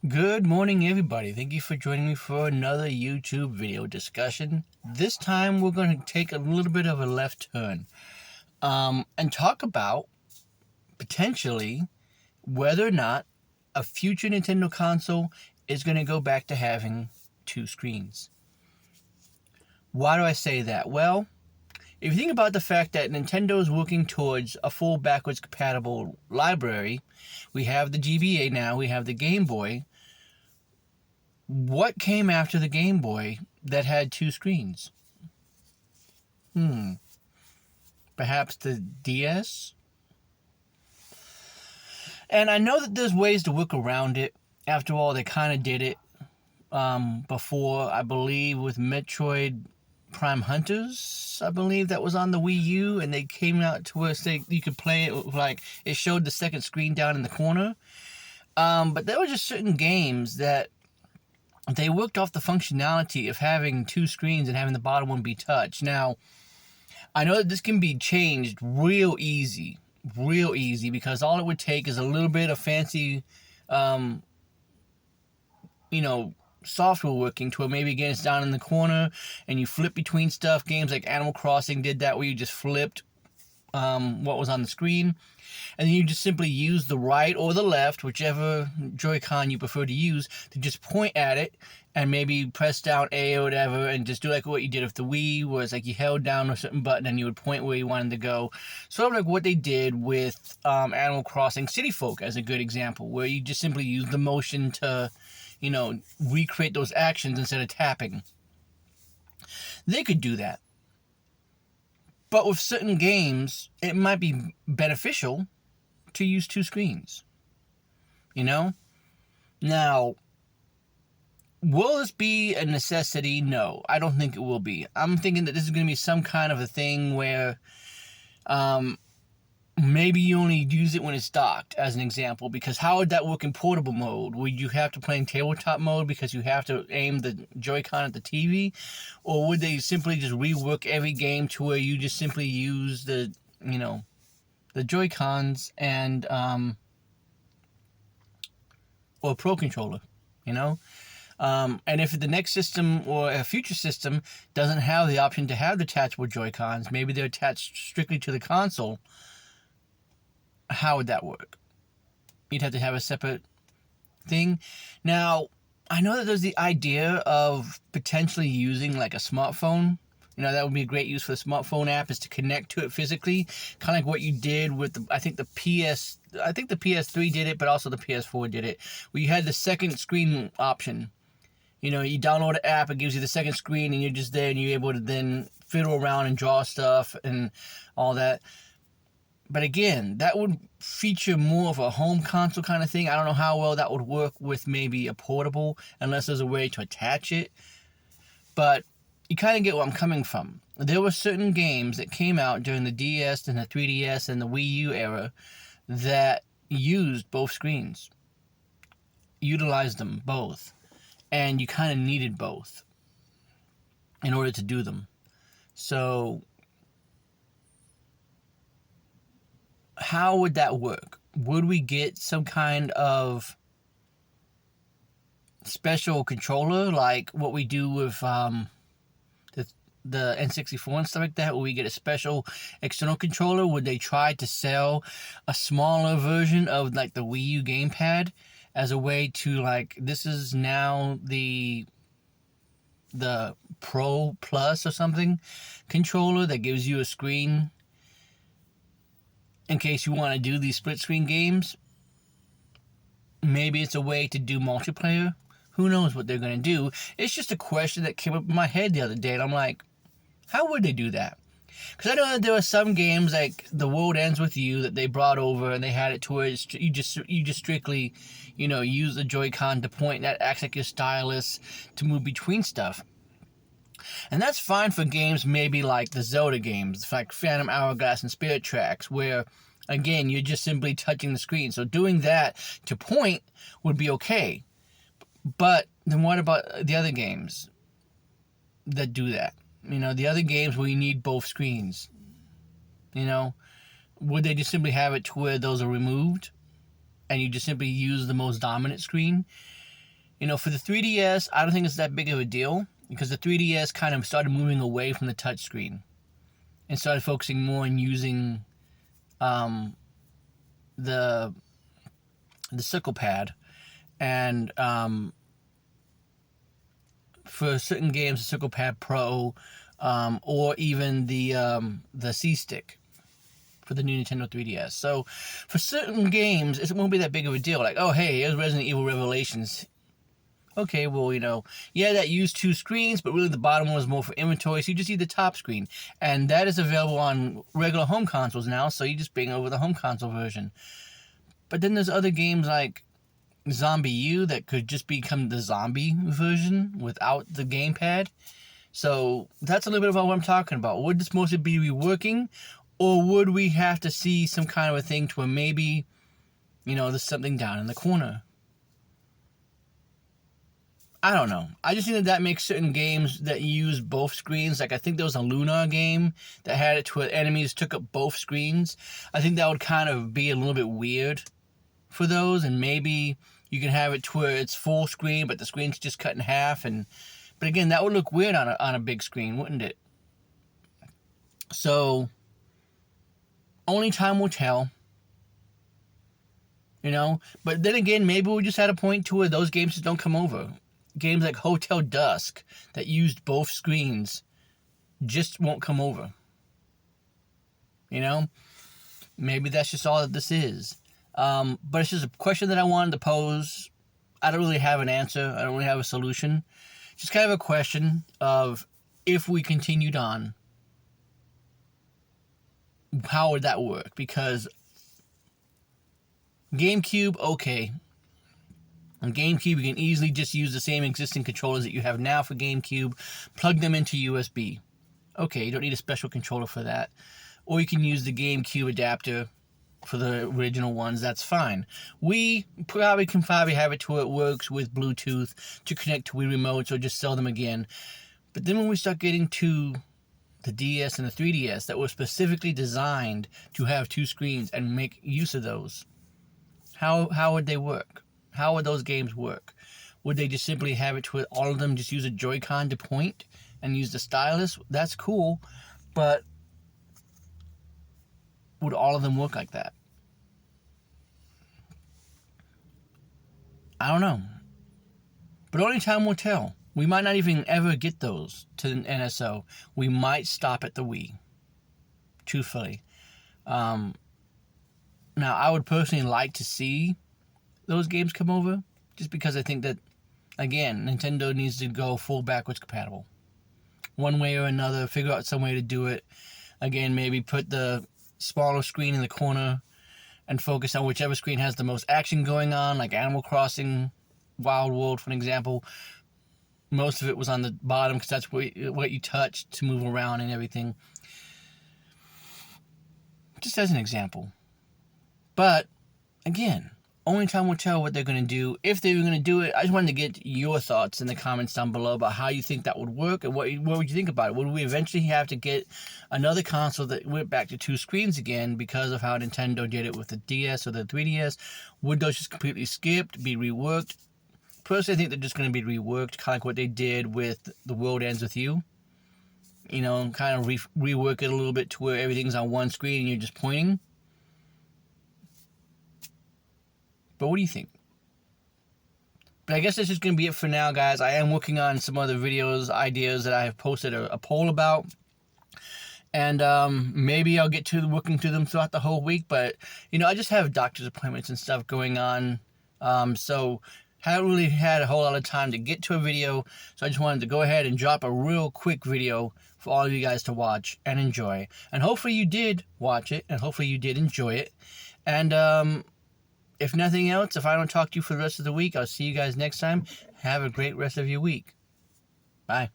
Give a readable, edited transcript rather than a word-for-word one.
Good morning, everybody. Thank you for joining me for another YouTube video discussion. This time, we're going to take a little bit of a left turn and talk about potentially whether or not a future Nintendo console is going to go back to having two screens. Why do I say that? Well, if you think about the fact that Nintendo is working towards a full backwards compatible library, we have the GBA now, we have the Game Boy. What came after the Game Boy that had two screens? Perhaps the DS? And I know that there's ways to work around it. After all, they kind of did it before, I believe, with Metroid Prime Hunters. I believe that was on the Wii U, and they came out to where you could play it with, like, it showed the second screen down in the corner. But there were just certain games that they worked off the functionality of having two screens and having the bottom one be touch. Now, I know that this can be changed real easy, because all it would take is a little bit of fancy, software working to where maybe again it's down in the corner and you flip between stuff. Games like Animal Crossing did that, where you just flipped what was on the screen, and then you just simply use the right or the left, whichever Joy-Con you prefer to use, to just point at it and maybe press down A or whatever, and just do like what you did with the Wii, where it's like you held down a certain button and you would point where you wanted to go. Sort of like what they did with Animal Crossing City Folk as a good example, where you just simply use the motion to, recreate those actions instead of tapping. They could do that. But with certain games, it might be beneficial to use two screens. Now, will this be a necessity? No, I don't think it will be. I'm thinking that this is going to be some kind of a thing where maybe you only use it when it's docked, as an example, because how would that work in portable mode? Would you have to play in tabletop mode because you have to aim the Joy-Con at the TV? Or would they simply just rework every game to where you just simply use the Joy-Cons and, or Pro Controller, And if the next system or a future system doesn't have the option to have detachable Joy-Cons, maybe they're attached strictly to the console, how would that work? You'd have to have a separate thing. Now, I know that there's the idea of potentially using like a smartphone. That would be a great use for the smartphone app, is to connect to it physically. Kind of like what you did with the PS3 did it, but also the PS4 did it, where you had the second screen option. You download an app, it gives you the second screen, and you're just there, and you're able to then fiddle around and draw stuff and all that. But again, that would feature more of a home console kind of thing. I don't know how well that would work with maybe a portable, unless there's a way to attach it. But you kind of get where I'm coming from. There were certain games that came out during the DS and the 3DS and the Wii U era that used both screens, utilized them both, and you kind of needed both in order to do them. So how would that work? Would we get some kind of special controller like what we do with the N64 and stuff like that? Would we get a special external controller? Would they try to sell a smaller version of like the Wii U gamepad as a way to, like, this is now the Pro Plus or something controller that gives you a screen in case you want to do these split screen games? Maybe it's a way to do multiplayer. Who knows what they're going to do? It's just a question that came up in my head the other day, and I'm like, how would they do that? Because I know that there are some games like The World Ends With You that they brought over, and they had it to where you just strictly, use the Joy-Con to point, and that acts like your stylus to move between stuff. And that's fine for games maybe like the Zelda games, like Phantom Hourglass and Spirit Tracks, where, again, you're just simply touching the screen. So doing that to point would be okay. But then what about the other games that do that? The other games where you need both screens. Would they just simply have it to where those are removed and you just simply use the most dominant screen? For the 3DS, I don't think it's that big of a deal because the 3DS kind of started moving away from the touchscreen and started focusing more on using the circle pad, and for certain games, the circle pad Pro, or even the C stick for the new Nintendo 3DS. So for certain games, it won't be that big of a deal. Like, oh hey, here's Resident Evil Revelations. Okay, well, yeah, that used 2 screens, but really the bottom one was more for inventory, so you just need the top screen. And that is available on regular home consoles now, so you just bring over the home console version. But then there's other games like Zombie U that could just become the zombie version without the gamepad. So that's a little bit about what I'm talking about. Would this mostly be reworking, or would we have to see some kind of a thing to where maybe, there's something down in the corner? I don't know. I just think that makes certain games that use both screens. Like, I think there was a Luna game that had it to where enemies took up both screens. I think that would kind of be a little bit weird for those, and maybe you can have it to where it's full screen, but the screen's just cut in half. But again, that would look weird on a big screen, wouldn't it? So, only time will tell. But then again, maybe we just had a point to where those games just don't come over. Games like Hotel Dusk that used both screens just won't come over. Maybe that's just all that this is. But it's just a question that I wanted to pose. I don't really have an answer. I don't really have a solution. Just kind of a question of, if we continued on, how would that work? Because GameCube, okay. On GameCube, you can easily just use the same existing controllers that you have now for GameCube, plug them into USB. Okay, you don't need a special controller for that. Or you can use the GameCube adapter for the original ones, that's fine. We probably can have it to where it works with Bluetooth to connect to Wii remotes, or just sell them again. But then when we start getting to the DS and the 3DS that were specifically designed to have 2 screens and make use of those, how would they work? How would those games work? Would they just simply have it to where all of them just use a Joy-Con to point and use the stylus? That's cool, but would all of them work like that? I don't know. But only time will tell. We might not even ever get those to the NSO. We might stop at the Wii. Truthfully. Now, I would personally like to see those games come over, just because I think that, again, Nintendo needs to go full backwards compatible. One way or another, figure out some way to do it. Again, maybe put the smaller screen in the corner and focus on whichever screen has the most action going on, like Animal Crossing, Wild World, for an example. Most of it was on the bottom because that's what you touch to move around and everything. Just as an example. But, again, only time will tell what they're going to do. If they were going to do it, I just wanted to get your thoughts in the comments down below about how you think that would work, and what would you think about it? Would we eventually have to get another console that went back to 2 screens again because of how Nintendo did it with the DS or the 3DS? Would those just completely skipped, be reworked? Personally, I think they're just going to be reworked, kind of like what they did with The World Ends With You. Kind of rework it a little bit to where everything's on one screen and you're just pointing. But what do you think? But I guess that's just going to be it for now, guys. I am working on some other videos, ideas that I have posted a poll about. And maybe I'll get to working through them throughout the whole week. But, I just have doctor's appointments and stuff going on. So haven't really had a whole lot of time to get to a video. So I just wanted to go ahead and drop a real quick video for all of you guys to watch and enjoy. And hopefully you did watch it. And hopefully you did enjoy it. And if nothing else, if I don't talk to you for the rest of the week, I'll see you guys next time. Have a great rest of your week. Bye.